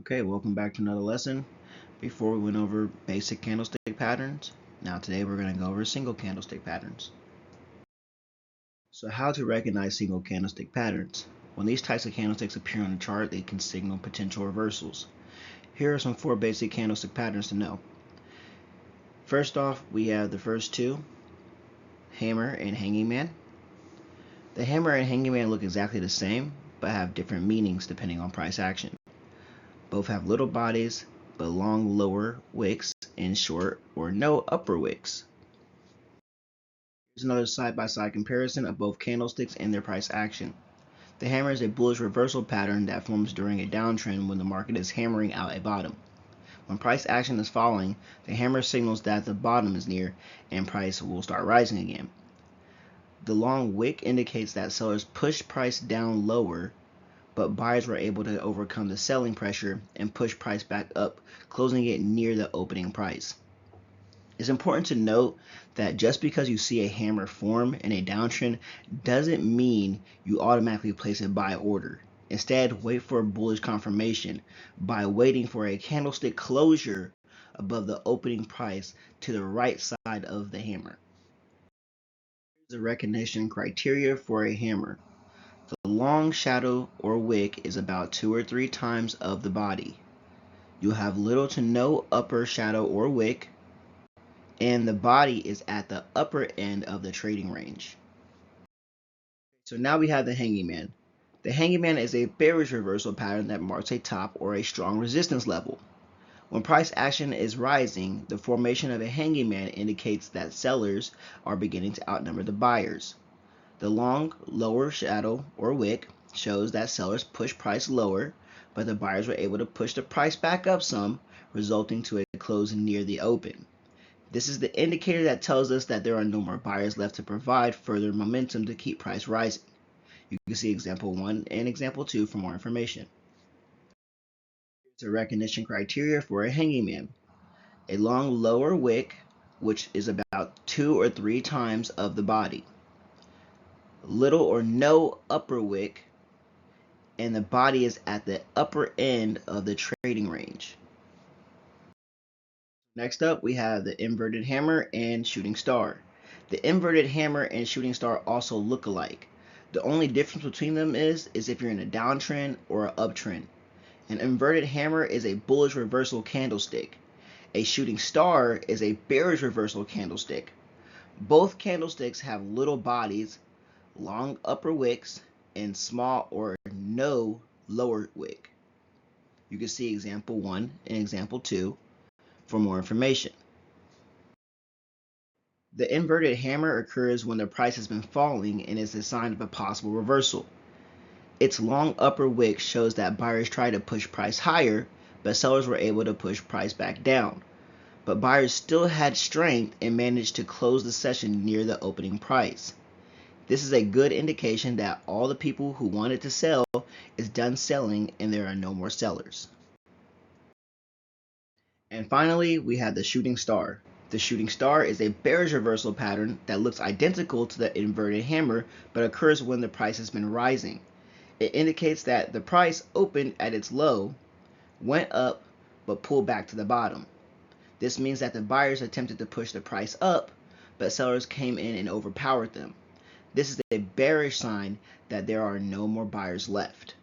Okay, welcome back to another lesson. Before we went over basic candlestick patterns, now today we're going to go over single candlestick patterns. So how to recognize single candlestick patterns? When these types of candlesticks appear on a chart, they can signal potential reversals. Here are some 4 basic candlestick patterns to know. First off, we have the first two, hammer and hanging man. The hammer and hanging man look exactly the same, but have different meanings depending on price action. Both have little bodies, but long lower wicks and short or no upper wicks. Here's another side-by-side comparison of both candlesticks and their price action. The hammer is a bullish reversal pattern that forms during a downtrend when the market is hammering out a bottom. When price action is falling, the hammer signals that the bottom is near and price will start rising again. The long wick indicates that sellers pushed price down lower, but buyers were able to overcome the selling pressure and push price back up, closing it near the opening price. It's important to note that just because you see a hammer form in a downtrend doesn't mean you automatically place a buy order. Instead, wait for a bullish confirmation by waiting for a candlestick closure above the opening price to the right side of the hammer. Here's the recognition criteria for a hammer. The long shadow or wick is about 2 or 3 times of the body. You'll have little to no upper shadow or wick, and the body is at the upper end of the trading range. So now we have the hanging man. The hanging man is a bearish reversal pattern that marks a top or a strong resistance level. When price action is rising, the formation of a hanging man indicates that sellers are beginning to outnumber the buyers. The long lower shadow or wick shows that sellers push price lower, but the buyers were able to push the price back up some, resulting to a close near the open. This is the indicator that tells us that there are no more buyers left to provide further momentum to keep price rising. You can see example 1 and example 2 for more information. Here's a recognition criteria for a hanging man. A long lower wick, which is about 2 or 3 times of the body. Little or no upper wick, and the body is at the upper end of the trading range. Next up, we have the inverted hammer and shooting star. The inverted hammer and shooting star also look alike. The only difference between them is if you're in a downtrend or an uptrend. An inverted hammer is a bullish reversal candlestick. A shooting star is a bearish reversal candlestick. Both candlesticks have little bodies, long upper wicks, and small or no lower wick. You can see example 1 and example 2 for more information. The inverted hammer occurs when the price has been falling and is a sign of a possible reversal. Its long upper wick shows that buyers tried to push price higher, but sellers were able to push price back down. But buyers still had strength and managed to close the session near the opening price. This is a good indication that all the people who wanted to sell is done selling and there are no more sellers. And finally, we have the shooting star. The shooting star is a bearish reversal pattern that looks identical to the inverted hammer but occurs when the price has been rising. It indicates that the price opened at its low, went up, but pulled back to the bottom. This means that the buyers attempted to push the price up, but sellers came in and overpowered them. This is a bearish sign that there are no more buyers left.